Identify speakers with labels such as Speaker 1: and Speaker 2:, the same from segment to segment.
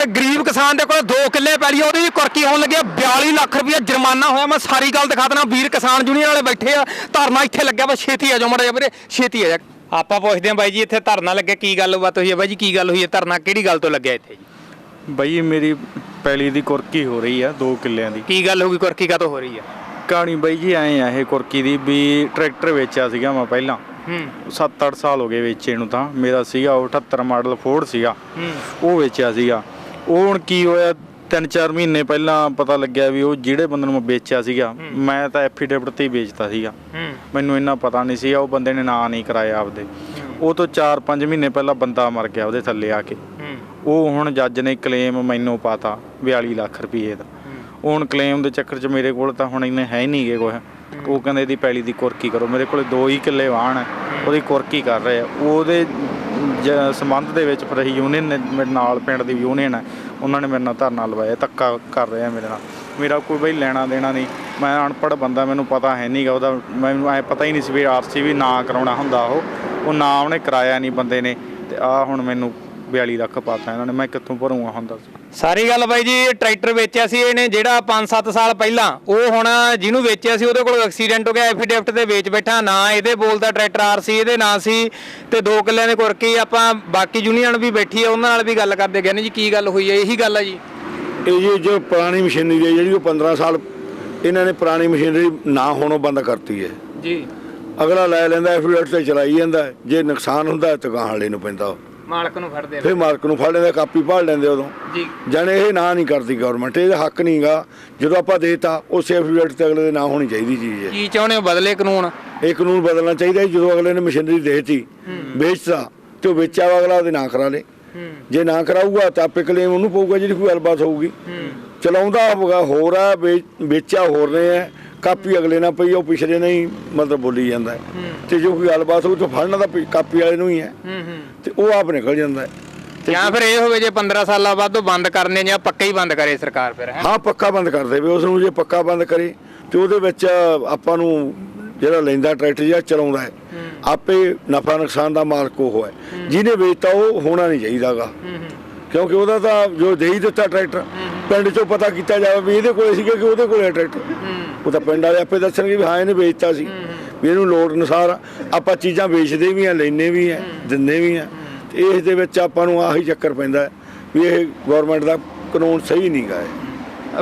Speaker 1: गरीब किसान के कोल 2 किले पैली ਉਹਦੀ ਵੀ ਕੁਰਕੀ ਹੋਣ ਲੱਗੀ 42 ਲੱਖ ਰੁਪਏ ਜੁਰਮਾਨਾ ਹੋਇਆ। मैं सारी गल दिखा देना। वीर किसान यूनियन वाले बैठे आ, धरना ਇੱਥੇ ਲੱਗਿਆ ਵਾ। ਛੇਤੀ ਆ ਜਾਓ ਮਾੜਾ ਜਿਹਾ ਵੀਰੇ, ਛੇਤੀ ਆ ਜਾ। ਆਪਾਂ ਪੁੱਛਦੇ ਆ ਬਾਈ ਜੀ ਇੱਥੇ ਧਰਨਾ ਲੱਗੇ ਕੀ ਗੱਲਬਾਤ ਹੋਈ ਹੈ ਬਾਈ ਜੀ? ਕੀ ਗੱਲ ਹੋਈ ਹੈ? ਧਰਨਾ ਕਿਹੜੀ ਗੱਲ ਤੋਂ ਲੱਗਿਆ ਇੱਥੇ ਜੀ?
Speaker 2: ਬਈ ਮੇਰੀ ਪੈਲੀ ਦੀ ਕੁਰਕੀ ਹੋ ਰਹੀ ਆ 2 ਕਿੱਲਿਆਂ ਦੀ।
Speaker 1: ਕੀ ਗੱਲ ਹੋ ਗਈ? ਕੁਰਕੀ ਕਾਹਤੋਂ ਹੋ ਰਹੀ ਹੈ?
Speaker 2: ਕਹਾਣੀ ਬਈ ਜੀ ਐਂ ਆ ਇਹ ਕੁਰਕੀ ਦੀ ਵੀ ਟਰੈਕਟਰ ਵੇਚਿਆ ਸੀਗਾ ਮੈਂ ਪਹਿਲਾਂ 7-8 ਸਾਲ ਹੋ ਗਏ ਵੇਚੇ ਨੂੰ। ਤਾਂ ਮੇਰਾ ਸੀਗਾ ਉਹ 78 ਮਾਡਲ ਫੋਰਡ ਸੀਗਾ, ਉਹ ਵੇਚਿਆ ਸੀਗਾ। ਉਹ ਹੁਣ ਕੀ ਹੋਇਆ 3-4 ਮਹੀਨੇ ਪਹਿਲਾਂ ਪਤਾ ਲੱਗਿਆ ਵੀ ਉਹ ਜਿਹੜੇ ਬੰਦੇ ਨੂੰ ਮੈਂ ਵੇਚਿਆ ਸੀਗਾ, ਮੈਂ ਤਾਂ ਐਫੀਡੇਵਿਟ ਤੇ ਹੀ ਵੇਚਤਾ ਸੀਗਾ। ਮੈਨੂੰ ਇੰਨਾ ਪਤਾ ਨਹੀਂ ਸੀਗਾ, ਉਹ ਬੰਦੇ ਨੇ ਨਾਂ ਨਹੀਂ ਕਰਾਇਆ ਆਪਦੇ। ਉਹ ਤੋਂ 4-5 ਮਹੀਨੇ ਪਹਿਲਾਂ ਬੰਦਾ ਮਰ ਗਿਆ ਉਹਦੇ ਥੱਲੇ ਆ ਕੇ। ਉਹ ਹੁਣ ਜੱਜ ਨੇ ਕਲੇਮ ਮੈਨੂੰ ਪਾਤਾ 42 ਲੱਖ ਰੁਪਏ ਦਾ। ਉਹ ਹੁਣ ਕਲੇਮ ਦੇ ਚੱਕਰ 'ਚ ਮੇਰੇ ਕੋਲ ਤਾਂ ਹੁਣ ਇੰਨੇ ਹੈ ਨਹੀਂ ਗੇ ਕੁਛ। ਉਹ ਕਹਿੰਦੇ ਇਹਦੀ ਪੈਲੀ ਦੀ ਕੁਰਕੀ ਕਰੋ। ਮੇਰੇ ਕੋਲ 2 ਹੀ ਕਿੱਲੇ ਵਾਹਣ ਹੈ, ਉਹਦੀ ਕੁਰਕੀ ਕਰ ਰਹੇ ਆ। ਉਹਦੇ ਸੰਬੰਧ ਦੇ ਵਿੱਚ ਫਿਰ ਯੂਨੀਅਨ ਨੇ ਮੇਰੇ ਨਾਲ, ਪਿੰਡ ਦੀ ਯੂਨੀਅਨ ਹੈ, ਉਹਨਾਂ ਨੇ ਮੇਰੇ ਨਾਲ ਧਰਨਾ ਲਵਾਇਆ। ਧੱਕਾ ਕਰ ਰਿਹਾ ਮੇਰੇ ਨਾਲ। ਮੇਰਾ ਕੋਈ ਬਈ ਲੈਣਾ ਦੇਣਾ ਨਹੀਂ। ਮੈਂ ਅਨਪੜ੍ਹ ਬੰਦਾ, ਮੈਨੂੰ ਪਤਾ ਹੈ ਨਹੀਂ ਗਾ ਉਹਦਾ। ਮੈਨੂੰ ਐਂ ਪਤਾ ਹੀ ਨਹੀਂ ਸੀ ਵੀ RC ਵੀ ਨਾ ਕਰਾਉਣਾ ਹੁੰਦਾ। ਉਹ ਨਾ ਉਹਨੇ ਕਰਾਇਆ ਨਹੀਂ ਬੰਦੇ ਨੇ। ਅਤੇ ਆਹ ਹੁਣ ਮੈਨੂੰ 42 ਲੱਖ ਪਾਤਾ ਇਹਨਾਂ ਨੇ। ਮੈਂ ਕਿੱਥੋਂ ਭਰੂੰਗਾ ਹੁੰਦਾ ਸੀ?
Speaker 1: ਸਾਰੀ ਗੱਲ ਬਾਈ ਜੀ, ਟਰੈਕਟਰ ਵੇਚਿਆ ਸੀ ਇਹਨੇ ਜਿਹੜਾ 5-7 ਸਾਲ ਪਹਿਲਾਂ। ਉਹ ਹੁਣ ਜਿਹਨੂੰ ਵੇਚਿਆ ਸੀ ਉਹਦੇ ਕੋਲ ਐਕਸੀਡੈਂਟ ਹੋ ਗਿਆ, ਐਫੀਡੇਵਿਟ ਤੇ ਵੇਚ ਬੈਠਾ। ਨਾ ਇਹਦੇ ਬੋਲਦਾ ਟਰੈਕਟਰ RC ਇਹਦੇ ਨਾਂ ਸੀ, ਤੇ 2 ਕਿੱਲਿਆਂ ਦੇ ਕੁਰਕੀ। ਆਪਾਂ ਬਾਕੀ ਯੂਨੀਅਨ ਵੀ ਬੈਠੀ ਆ, ਉਹਨਾਂ ਨਾਲ ਵੀ ਗੱਲ ਕਰਦੇ ਗਏ ਨੇ ਜੀ। ਕੀ ਗੱਲ ਹੋਈ ਹੈ? ਇਹੀ ਗੱਲ ਹੈ ਜੀ।
Speaker 3: ਇਹ ਜੀ ਜੋ ਪੁਰਾਣੀ ਮਸ਼ੀਨਰੀ ਹੈ ਜਿਹੜੀ ਉਹ 15 ਸਾਲ ਇਹਨਾਂ ਨੇ ਪੁਰਾਣੀ ਮਸ਼ੀਨਰੀ ਨਾ ਹੋਣੋਂ ਬੰਦ ਕਰਤੀ ਹੈ
Speaker 1: ਜੀ।
Speaker 3: ਅਗਲਾ ਲੈ ਲੈਂਦਾ ਐਫੀਡੇਵਿਟ ਤੇ ਚਲਾਈ ਜਾਂਦਾ। ਜੇ ਨੁਕਸਾਨ ਹੁੰਦਾ ਤਾਂ ਗਾਹਾਂ ਵਾਲੇ ਨੂੰ ਪੈਂਦਾ,
Speaker 1: ਮਾਲਕ ਨੂੰ ਫੜਦੇ
Speaker 3: ਫਿਰ ਮਾਲਕ ਨੂੰ ਫੜ ਲੈਂਦਾ, ਕਾਪੀ ਭਾਲ ਲੈਂਦੇ ਉਦੋਂ
Speaker 1: ਜੀ।
Speaker 3: ਜਾਣੇ ਇਹ ਨਾ ਨਹੀਂ ਕਰਦੀ ਗਵਰਨਮੈਂਟ। ਇਹਦਾ ਹੱਕ ਨਹੀਂਗਾ। ਜਦੋਂ ਆਪਾਂ ਦੇਤਾ ਉਸ ਐਫੀਡੇਵਿਟ ਤੇ ਅਗਲੇ ਦੇ ਨਾਂ ਹੋਣੀ ਚਾਹੀਦੀ ਚੀਜ਼ ਹੈ।
Speaker 1: ਕੀ ਚਾਹੁੰਦੇ ਹੋ? ਬਦਲੇ ਕਾਨੂੰਨ?
Speaker 3: ਇਹ ਕਾਨੂੰਨ ਬਦਲਣਾ ਚਾਹੀਦਾ। ਜਦੋਂ ਅਗਲੇ ਨੇ ਮਸ਼ੀਨਰੀ ਦੇਤੀ, ਵੇਚਤਾ, ਤੇ ਉਹ ਵੇਚਿਆ ਵਾ ਅਗਲਾ ਉਹਦੇ ਨਾਂ ਕਰਾ ਲੇ। ਜੇ ਨਾ ਕਰਾਊਗਾ ਤਾਂ ਆਪੇ ਕਲੇਮ ਉਹਨੂੰ ਪਊਗਾ ਜਿਹੜੀ ਕੋਈ ਗੱਲਬਾਤ ਹੋਊਗੀ। ਚਲਾਉਂਦਾ ਹੋਰ ਆ, ਵੇਚਿਆ ਹੋਰ ਨੇ ਹੈ, ਕਾਪੀ ਅਗਲੇ ਨਾਲ ਪਈ, ਉਹ ਪਿਛਲੇ ਨਹੀਂ ਮਤਲਬ ਬੋਲੀ ਜਾਂਦਾ। ਤੇ ਜੋ ਕੋਈ ਗੱਲਬਾਤ ਹੋਊ ਤਾਂ ਫੜਨਾ ਤਾਂ ਕਾਪੀ ਵਾਲੇ ਨੂੰ ਹੀ ਹੈ, ਤੇ ਉਹ ਆਪ ਨਿਕਲ ਜਾਂਦਾ।
Speaker 1: ਜਾਂ ਫਿਰ ਇਹ ਹੋਵੇ ਜੇ 15 ਸਾਲਾਂ ਬਾਅਦ ਉਹ ਬੰਦ ਕਰਨੇ ਜਾਂ ਪੱਕਾ ਹੀ ਬੰਦ ਕਰੇ ਸਰਕਾਰ ਫਿਰ?
Speaker 3: ਹਾਂ, ਪੱਕਾ ਬੰਦ ਕਰ ਦੇਵੇ ਉਸ ਨੂੰ। ਜੇ ਪੱਕਾ ਬੰਦ ਕਰੇ ਤੇ ਉਹਦੇ ਵਿੱਚ ਆਪਾਂ ਨੂੰ ਜਿਹੜਾ ਲੈਂਦਾ ਟਰੈਕਟਰ ਜਾਂ ਚਲਾਉਂਦਾ ਹੈ, ਆਪੇ ਨਫਾ ਨੁਕਸਾਨ ਦਾ ਮਾਲਕ ਉਹ ਹੈ। ਜਿਹਨੇ ਵੇਚਤਾ ਉਹ ਹੋਣਾ ਨਹੀਂ ਚਾਹੀਦਾ ਗਾ, ਕਿਉਂਕਿ ਉਹਦਾ ਤਾਂ ਜੋ ਦੇ ਹੀ ਦਿੱਤਾ ਟਰੈਕਟਰ, ਪਿੰਡ 'ਚੋਂ ਪਤਾ ਕੀਤਾ ਜਾਵੇ ਵੀ ਇਹਦੇ ਕੋਲ ਸੀਗਾ ਕਿ ਉਹਦੇ ਕੋਲ ਹੈ ਟਰੈਕਟਰ। ਉਹ ਤਾਂ ਪਿੰਡ ਵਾਲੇ ਆਪੇ ਦੱਸਣਗੇ ਵੀ ਹਾਂ ਇਹਨੇ ਵੇਚਤਾ ਸੀ, ਵੀ ਇਹਨੂੰ ਲੋੜ ਅਨੁਸਾਰ ਆਪਾਂ ਚੀਜ਼ਾਂ ਵੇਚਦੇ ਵੀ ਹਾਂ, ਲੈਂਦੇ ਵੀ ਹਾਂ, ਦਿੰਦੇ ਵੀ ਹਾਂ। ਤੇ ਇਸ ਦੇ ਵਿੱਚ ਆਪਾਂ ਨੂੰ ਆਹੀ ਚੱਕਰ ਪੈਂਦਾ ਵੀ ਇਹ ਗੌਰਮੈਂਟ ਦਾ ਕਾਨੂੰਨ ਸਹੀ ਨਹੀਂ ਗਾ।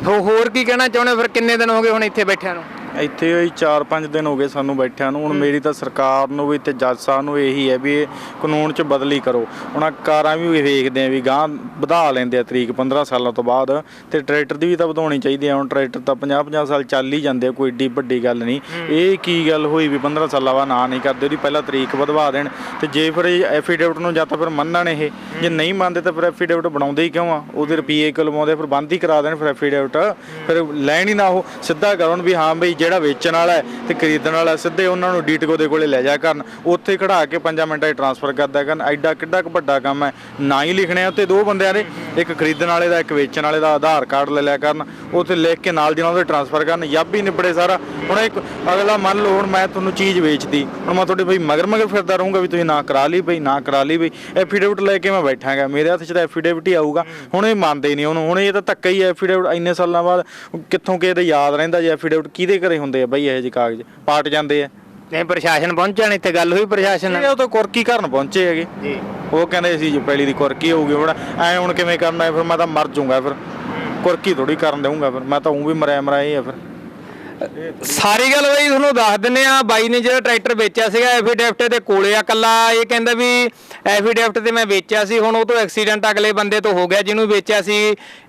Speaker 1: ਹੋਰ ਕੀ ਕਹਿਣਾ ਚਾਹੁੰਦੇ ਫਿਰ? ਕਿੰਨੇ ਦਿਨ ਹੋ ਗਏ ਹੁਣ ਇੱਥੇ ਬੈਠਿਆਂ ਨੂੰ?
Speaker 2: ਇੱਥੇ 4-5 ਦਿਨ ਹੋ ਗਏ ਸਾਨੂੰ ਬੈਠਿਆਂ ਨੂੰ। ਹੁਣ ਮੇਰੀ ਤਾਂ ਸਰਕਾਰ ਨੂੰ ਵੀ ਤੇ ਜੱਜ ਸਾਹਿਬ ਨੂੰ ਇਹੀ ਹੈ ਵੀ ਇਹ ਕਾਨੂੰਨ 'ਚ ਬਦਲੀ ਕਰੋ। ਹੁਣ ਕਾਰਾਂ ਵੀ ਵੇਖਦੇ ਆ ਵੀ ਗਾਂ ਵਧਾ ਲੈਂਦੇ ਆ ਤਰੀਕ 15 ਸਾਲਾਂ ਤੋਂ ਬਾਅਦ, ਤੇ ਟਰੈਕਟਰ ਦੀ ਵੀ ਤਾਂ ਵਧਾਉਣੀ ਚਾਹੀਦੀ ਆ। ਹੁਣ ਟਰੈਕਟਰ ਤਾਂ 50-50 ਸਾਲ ਚੱਲ ਹੀ ਜਾਂਦੇ ਆ, ਕੋਈ ਏਡੀ ਵੱਡੀ ਗੱਲ ਨਹੀਂ। ਇਹ ਕੀ ਗੱਲ ਹੋਈ ਵੀ 15 ਸਾਲਾਂ ਬਾਅਦ ਨਾ ਨਹੀਂ ਕਰਦੇ, ਉਹਦੀ ਪਹਿਲਾਂ ਤਰੀਕ ਵਧਵਾ ਦੇਣ। ਤੇ ਜੇ ਫਿਰ ਐਫੀਡੇਵਿਟ ਨੂੰ ਜਾਂ ਤਾਂ ਫਿਰ ਮੰਨਣ ਇਹ, ਜੇ ਨਹੀਂ ਮੰਨਦੇ ਤਾਂ ਫਿਰ ਐਫੀਡੇਵਿਟ ਬਣਾਉਂਦੇ ਹੀ ਕਿਉਂ ਆ? ਉਹਦੇ ਰੁਪਈਏ ਕਿਉਂ ਲਵਾਉਂਦੇ? ਫਿਰ ਬੰਦ ਹੀ ਕਰਾ ਦੇਣ ਫਿਰ ਐਫੀਡੇਵਿਟ। ਫਿਰ ਲੈਣ ਹੀ ਨਾ, ਉਹ ਸਿੱਧਾ ਕਰਨ ਵੀ ਹਾਂ ਬਈ ਜਿਹੜਾ ਵੇਚਣ ਵਾਲਾ ਹੈ ਤੇ ਖਰੀਦਣ ਵਾਲਾ ਸਿੱਧੇ ਉਹਨਾਂ ਨੂੰ ਡੀਟਕੋ ਦੇ ਕੋਲੇ ਲੈ ਜਾ ਕਰਨ, ਉੱਥੇ ਖੜਾ ਕੇ 5 ਮਿੰਟਾਂ 'ਚ ਟਰਾਂਸਫਰ ਕਰਦਾ ਕਰਨ। ਐਡਾ ਕਿੱਡਾ ਕੁ ਵੱਡਾ ਕੰਮ ਹੈ। ਨਾ ਹੀ ਲਿਖਣੇ ਉੱਤੇ 2 ਬੰਦਿਆਂ ਦੇ, ਇੱਕ ਖਰੀਦਣ ਵਾਲੇ ਦਾ ਇੱਕ ਵੇਚਣ ਵਾਲੇ ਦਾ ਆਧਾਰ ਕਾਰਡ ਲੈ ਲਿਆ ਕਰਨ, ਉੱਥੇ ਲਿਖ ਕੇ ਨਾਲ ਦੀ ਨਾਲ ਉਹਦੇ ਟਰਾਂਸਫਰ ਕਰਨ, ਯੱਬ ਹੀ ਨਿਬੜੇ ਸਾਰਾ। ਹੁਣ ਇੱਕ ਅਗਲਾ ਮੰਨ ਲਓ ਹੁਣ ਮੈਂ ਤੁਹਾਨੂੰ ਚੀਜ਼ ਵੇਚਦੀ, ਹੁਣ ਮੈਂ ਤੁਹਾਡੇ ਬਈ ਮਗਰ ਫਿਰਦਾ ਰਹੂੰਗਾ ਵੀ ਤੁਸੀਂ ਨਾ ਕਰਾ ਲਈ ਬਈ, ਨਾ ਕਰਾ ਲਈ ਬਈ। ਐਫੀਡੇਵਿਟ ਲੈ ਕੇ ਮੈਂ ਬੈਠਾਂਗਾ, ਮੇਰੇ ਹੱਥ 'ਚ ਤਾਂ ਐਫੀਡੇਵਿਟ ਹੀ ਆਊਗਾ। ਹੁਣ ਇਹ ਮੰਨਦੇ ਨਹੀਂ ਉਹਨੂੰ। ਹੁਣ ਇਹ ਤਾਂ ਧੱਕਾ ਹੀ ਹੈ। ਐਫੀਡੇਵਿਟ ਇੰਨੇ ਸਾਲਾਂ ਬਾਅਦ ਕਿੱਥੋਂ ਕਿਸੇ ਦੇ ਯਾਦ ਰਹਿੰਦਾ ਜੇ ਐਫੀਡੇਵਿਟ ਕਿਹਦੇ ਘਰੇ ਹੁੰਦੇ ਆ ਬਈ? ਇਹੋ ਜਿਹੇ ਕਾਗਜ਼ ਪਾਟ ਜਾਂਦੇ ਆ।
Speaker 1: ਨਹੀਂ, ਪ੍ਰਸ਼ਾਸਨ ਪਹੁੰਚਿਆ ਨਹੀਂ ਇੱਥੇ? ਗੱਲ ਹੋਈ ਪ੍ਰਸ਼ਾਸਨ ਨਾਲ?
Speaker 2: ਉਹ ਤਾਂ ਕੁਰਕੀ ਕਰਨ ਪਹੁੰਚੇ ਹੈਗੇ ਜੀ। ਉਹ ਕਹਿੰਦੇ ਸੀ ਜੀ ਪਹਿਲੀ ਦੀ ਕੁਰਕੀ ਹੋਊਗੀ। ਹੁਣ ਐ ਹੁਣ ਕਿਵੇਂ ਕਰਨਾ? ਫਿਰ ਮੈਂ ਤਾਂ ਮਰ ਜਾਊਂਗਾ, ਫਿਰ ਕੁਰਕੀ ਥੋੜੀ ਕਰਨ ਦੇਊਂਗਾ, ਫਿਰ ਮੈਂ ਤਾਂ ਵੀ ਮਰਿਆ ਹੀ ਆ। ਫਿਰ
Speaker 1: ਸਾਰੀ ਗੱਲ ਬਾਈ ਤੁਹਾਨੂੰ ਦੱਸ ਦਿੰਦੇ ਆ। ਬਾਈ ਨੇ ਜਿਹੜਾ ਟਰੈਕਟਰ ਵੇਚਿਆ ਸੀਗਾ ਐਫੀਡੇਵਿਟ ਦੇ ਕੋਲੇ ਆ ਕੱਲਾ। ਇਹ ਕਹਿੰਦਾ ਵੀ ਐਫੀਡੇਵਿਟ ਤੇ ਮੈਂ ਵੇਚਿਆ ਸੀ, ਹੁਣ ਉਹ ਤੋਂ ਐਕਸੀਡੈਂਟ ਅਗਲੇ ਬੰਦੇ ਤੋਂ ਹੋ ਗਿਆ ਜਿਹਨੂੰ ਵੇਚਿਆ ਸੀ।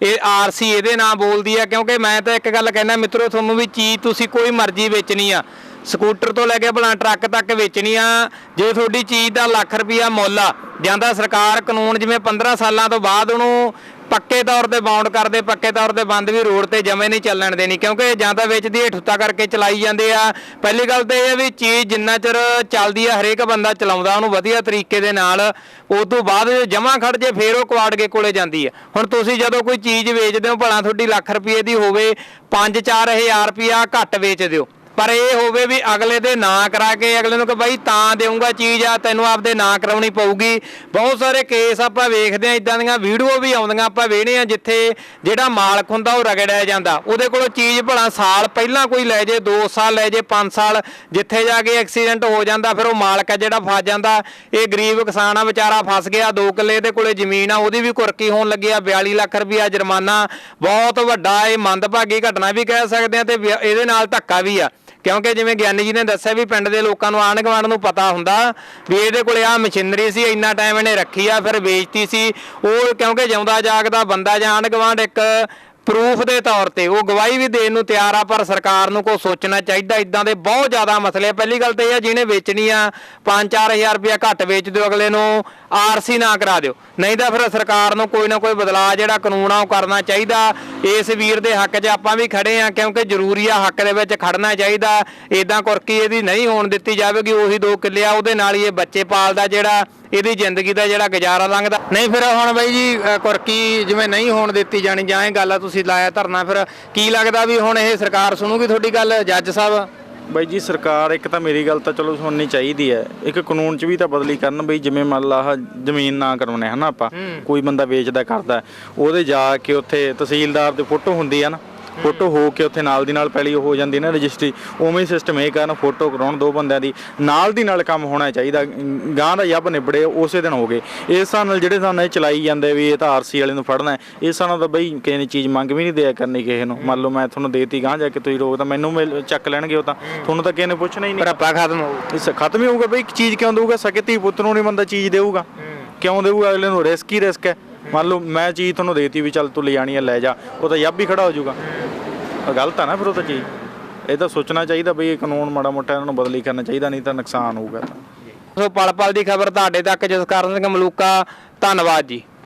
Speaker 1: ਇਹ RC ਇਹਦੇ ਨਾਂ ਬੋਲਦੀ ਆ। ਕਿਉਂਕਿ ਮੈਂ ਤਾਂ ਇੱਕ ਗੱਲ ਕਹਿੰਦਾ ਮਿੱਤਰੋ, ਤੁਹਾਨੂੰ ਵੀ ਚੀਜ਼ ਤੁਸੀਂ ਕੋਈ ਮਰਜ਼ੀ ਵੇਚਣੀ ਆ, ਸਕੂਟਰ ਤੋਂ ਲੈ ਕੇ ਭਲਾ ਟਰੱਕ ਤੱਕ ਵੇਚਣੀ ਆ। ਜੇ ਤੁਹਾਡੀ ਚੀਜ਼ ਦਾ ਲੱਖ ਰੁਪਈਆ ਮੁੱਲ ਆ ਜਾਂਦਾ, ਸਰਕਾਰ ਕਾਨੂੰਨ ਜਿਵੇਂ 15 ਸਾਲਾਂ ਤੋਂ ਬਾਅਦ ਉਹਨੂੰ ਪੱਕੇ ਤੌਰ ਤੇ ਬਾਉਂਡ ਕਰਦੇ, ਪੱਕੇ ਤੌਰ ਤੇ ਬੰਦ ਵੀ ਰੋਡ ਤੇ ਜਮੇ ਨਹੀਂ ਚੱਲਣ ਦੇਣੀ। ਕਿਉਂਕਿ ਜਾਂ ਤਾਂ ਵੇਚਦੀ ਹੇਠੁੱਤਾ ਕਰਕੇ ਚਲਾਈ ਜਾਂਦੇ ਆ। ਪਹਿਲੀ ਗੱਲ ਤਾਂ ਇਹ ਆ ਵੀ ਚੀਜ਼ ਜਿੰਨਾ ਚਿਰ ਚੱਲਦੀ ਆ ਹਰੇਕ ਬੰਦਾ ਚਲਾਉਂਦਾ ਉਹਨੂੰ ਵਧੀਆ ਤਰੀਕੇ ਦੇ ਨਾਲ, ਉਸ ਤੋਂ ਬਾਅਦ ਜਮਾ ਖੜ ਜੇ ਫਿਰ ਉਹ ਕੁਆੜ ਕੇ ਕੋਲੇ ਜਾਂਦੀ ਆ। ਹੁਣ ਤੁਸੀਂ ਜਦੋਂ ਕੋਈ ਚੀਜ਼ ਵੇਚਦੇ ਹੋ, ਭਲਾ ਤੁਹਾਡੀ ਲੱਖ ਰੁਪਏ ਦੀ ਹੋਵੇ, 5-4 ਹਜ਼ਾਰ ਰੁਪਇਆ ਘੱਟ ਵੇਚ ਦਿਓ। ਪਰ ਇਹ ਹੋਵੇ ਵੀ ਅਗਲੇ ਦੇ ਨਾਂ ਕਰਾ ਕੇ ਅਗਲੇ ਨੂੰ ਕਿ ਬਾਈ ਤਾਂ ਦੇਊਂਗਾ ਚੀਜ਼ ਆ, ਤੈਨੂੰ ਆਪਦੇ ਨਾਂ ਕਰਾਉਣੀ ਪਊਗੀ। ਬਹੁਤ ਸਾਰੇ ਕੇਸ ਆਪਾਂ ਵੇਖਦੇ ਆ, ਇਦਾਂ ਦੀਆਂ ਵੀਡੀਓ ਵੀ ਆਉਂਦੀਆਂ ਆਪਾਂ ਵੇਖਦੇ ਆ ਜਿੱਥੇ ਜਿਹੜਾ ਮਾਲਕ ਹੁੰਦਾ ਉਹ ਰਗੜਿਆ ਜਾਂਦਾ, ਉਹਦੇ ਕੋਲੋਂ ਚੀਜ਼ ਭਲਾ ਸਾਲ ਪਹਿਲਾਂ ਕੋਈ ਲੈ ਜੇ, 2 ਸਾਲ ਲੈ ਜੇ, 5 ਸਾਲ, ਜਿੱਥੇ ਜਾ ਕੇ ਐਕਸੀਡੈਂਟ ਹੋ ਜਾਂਦਾ ਫਿਰ ਉਹ ਮਾਲਕ ਹੈ ਜਿਹੜਾ ਫਸ ਜਾਂਦਾ। ਇਹ ਗਰੀਬ ਕਿਸਾਨ ਆ ਵਿਚਾਰਾ ਫਸ ਗਿਆ, 2 ਕਿੱਲੇ ਇਹਦੇ ਕੋਲੇ ਜ਼ਮੀਨ ਆ, ਉਹਦੀ ਵੀ ਕੁਰਕੀ ਹੋਣ ਲੱਗੀ ਆ, 42 ਲੱਖ ਰੁਪਇਆ ਜੁਰਮਾਨਾ, ਬਹੁਤ ਵੱਡਾ ਇਹ ਮੰਦਭਾਗੀ ਘਟਨਾ ਵੀ ਕਹਿ ਸਕਦੇ ਆ ਤੇ ਇਹਦੇ ਨਾਲ ਧੱਕਾ ਵੀ ਆ। ਕਿਉਂਕਿ ਜਿਵੇਂ ਗਿਆਨੀ ਜੀ ਨੇ ਦੱਸਿਆ ਵੀ ਪਿੰਡ ਦੇ ਲੋਕਾਂ ਨੂੰ ਆਂਢ ਗੁਆਂਢ ਨੂੰ ਪਤਾ ਹੁੰਦਾ ਵੀ ਇਹਦੇ ਕੋਲੇ ਆ ਮਸ਼ੀਨਰੀ ਸੀ, ਇੰਨਾ ਟਾਈਮ ਇਹਨੇ ਰੱਖੀ ਆ, ਫਿਰ ਵੇਚਤੀ ਸੀ ਉਹ, ਕਿਉਂਕਿ ਜਿਉਂਦਾ ਜਾਗਦਾ ਬੰਦਾ ਜਾਂ ਆਂਢ ਗੁਆਂਢ ਇੱਕ ਪ੍ਰੂਫ ਦੇ ਤੌਰ ਤੇ ਉਹ ਗਵਾਹੀ ਵੀ ਦੇਣ ਨੂੰ ਤਿਆਰ ਆ। ਪਰ ਸਰਕਾਰ ਨੂੰ ਕੋਈ ਸੋਚਣਾ ਚਾਹੀਦਾ, ਇਦਾਂ ਦੇ ਬਹੁਤ ਜ਼ਿਆਦਾ ਮਸਲੇ ਆ। ਪਹਿਲੀ ਗੱਲ ਤਾਂ ਇਹ ਆ ਜਿਹਨੇ ਵੇਚਣੀ ਆ 5-4 ਹਜ਼ਾਰ ਰੁਪਇਆ ਘੱਟ ਵੇਚ ਦਿਓ, ਅਗਲੇ ਨੂੰ ਆਰਸੀ ਨਾ ਕਰਾ ਦਿਓ, ਨਹੀਂ ਤਾਂ ਫਿਰ ਸਰਕਾਰ ਨੂੰ ਕੋਈ ਨਾ ਕੋਈ ਬਦਲਾਅ ਜਿਹੜਾ ਕਾਨੂੰਨ ਆ ਉਹ ਕਰਨਾ ਚਾਹੀਦਾ। ਇਸ ਵੀਰ ਦੇ ਹੱਕ 'ਚ ਆਪਾਂ ਵੀ ਖੜੇ ਆ ਕਿਉਂਕਿ ਜ਼ਰੂਰੀ ਆ ਹੱਕ ਦੇ ਵਿੱਚ ਖੜਨਾ ਚਾਹੀਦਾ। ਇਦਾਂ ਕੁਰਕੀ ਇਹਦੀ ਨਹੀਂ ਹੋਣ ਦਿੱਤੀ ਜਾਵੇਗੀ, ਉਹੀ 2 ਕਿੱਲੇ ਆ ਉਹਦੇ ਨਾਲ ਹੀ ਇਹ ਬੱਚੇ ਪਾਲਦਾ, ਜਿਹੜਾ ਇਹਦੀ ਜ਼ਿੰਦਗੀ ਦਾ ਜਿਹੜਾ ਗੁਜ਼ਾਰਾ ਲੰਘਦਾ। ਨਹੀਂ ਫਿਰ ਹੁਣ ਬਾਈ ਜੀ ਕੁਰਕੀ ਜਿਵੇਂ ਨਹੀਂ ਹੋਣ ਦਿੱਤੀ ਜਾਣੀ, ਜਾਂ ਇਹ ਗੱਲ ਆ ਤੁਸੀਂ ਲਾਇਆ ਧਰਨਾ, ਫਿਰ ਕੀ ਲੱਗਦਾ ਵੀ ਹੁਣ ਇਹ ਸਰਕਾਰ ਸੁਣੂਗੀ ਤੁਹਾਡੀ ਗੱਲ ਜੱਜ ਸਾਹਿਬ?
Speaker 2: ਬਾਈ ਜੀ ਸਰਕਾਰ ਇੱਕ ਤਾਂ ਮੇਰੀ ਗੱਲ ਤਾਂ ਚਲੋ ਸੁਣਨੀ ਚਾਹੀਦੀ ਹੈ, ਇੱਕ ਕਾਨੂੰਨ 'ਚ ਵੀ ਤਾਂ ਬਦਲੀ ਕਰਨ ਬਈ। ਜਿਵੇਂ ਮੰਨ ਲਾ ਆਹ ਜ਼ਮੀਨ ਨਾ ਕਰਵਾਉਣੇ ਹਨਾ ਆਪਾਂ, ਕੋਈ ਬੰਦਾ ਵੇਚਦਾ ਕਰਦਾ, ਉਹਦੇ ਜਾ ਕੇ ਉੱਥੇ ਤਹਿਸੀਲਦਾਰ ਦੀ ਫੋਟੋ ਹੁੰਦੀ ਆ ਨਾ, ਫੋਟੋ ਹੋ ਕੇ ਉੱਥੇ ਨਾਲ ਦੀ ਨਾਲ ਪਹਿਲੀ ਹੋ ਜਾਂਦੀ ਨਾ ਰਜਿਸਟਰੀ, ਉਵੇਂ ਹੀ ਸਿਸਟਮ ਇਹ ਕਰਨ ਫੋਟੋ ਕਰਾਉਣ 2 ਬੰਦਿਆਂ ਦੀ, ਨਾਲ ਦੀ ਨਾਲ ਕੰਮ ਹੋਣਾ ਚਾਹੀਦਾ। ਗਾਂ ਦਾ ਯੱਬ ਨਿਬੜੇ ਉਸੇ ਦਿਨ ਹੋ ਗਏ। ਇਸ ਹਿਸਾਬ ਨਾਲ ਜਿਹੜੇ ਹਿਸਾਬ ਨਾਲ ਇਹ ਚਲਾਈ ਜਾਂਦੇ ਵੀ ਇਹ ਤਾਂ ਆਰਸੀ ਵਾਲੇ ਨੂੰ ਫੜਨਾ, ਇਸ ਹਿਸਾਬ ਨਾਲ ਤਾਂ ਬਈ ਕਿਸੇ ਨੇ ਚੀਜ਼ ਮੰਗ ਵੀ ਨਹੀਂ ਦਿਆ ਕਰਨੀ ਕਿਸੇ ਨੂੰ। ਮੰਨ ਲਓ ਮੈਂ ਤੁਹਾਨੂੰ ਦੇਤੀ, ਗਾਂ ਜਾ ਕੇ ਤੁਸੀਂ ਰੋਕ ਤਾਂ ਮੈਨੂੰ ਚੱਕ ਲੈਣਗੇ, ਉਹ ਤਾਂ ਤੁਹਾਨੂੰ ਤਾਂ ਕਿਸੇ ਨੇ ਪੁੱਛਣਾ ਹੀ ਨਹੀਂ।
Speaker 1: ਭਰਾਪਾ ਖਤਮ ਹੋਊ,
Speaker 2: ਇਸ ਖਤਮ ਹੀ ਹੋਊਗਾ ਬਈ। ਚੀਜ਼ ਕਿਉਂ ਦੇਊਗਾ? ਸਕੇ ਧੀ ਪੁੱਤ ਨੂੰ ਨਹੀਂ ਬੰਦਾ ਚੀਜ਼ ਦੇਊਗਾ, ਕਿਉਂ ਦੇਊਗਾ? ਅਗਲੇ ਨੂੰ ਰਿਸਕ ਹੀ ਰਿਸਕ ਹੈ। ਮੰਨ ਲਓ ਮੈਂ ਚੀਜ਼ ਤੁਹਾਨੂੰ ਦੇਤੀ ਵੀ ਚੱਲ ਤੂੰ ਲੈ ਜਾਣੀ ਹੈ ਲੈ ਜਾ, ਉਹ ਤਾਂ ਯੱਬ ਹੀ ਖੜਾ ਹੋ ਜਾਊਗਾ। ਗਲਤ ਆ ਨਾ ਫਿਰ ਉਹ ਤਾਂ ਚੀਜ਼। ਇਹ ਤਾਂ ਸੋਚਣਾ ਚਾਹੀਦਾ ਬਈ ਇਹ ਕਾਨੂੰਨ ਮਾੜਾ ਮੋਟਾ ਇਹਨਾਂ ਨੂੰ ਬਦਲੀ ਕਰਨਾ ਚਾਹੀਦਾ, ਨਹੀਂ ਤਾਂ ਨੁਕਸਾਨ ਹੋਊਗਾ।
Speaker 1: ਸੋ ਪਲ ਪਲ ਦੀ ਖਬਰ ਤੁਹਾਡੇ ਤੱਕ ਜਸਕਰਨ ਸਿੰਘ ਮਲੂਕਾ, ਧੰਨਵਾਦ ਜੀ।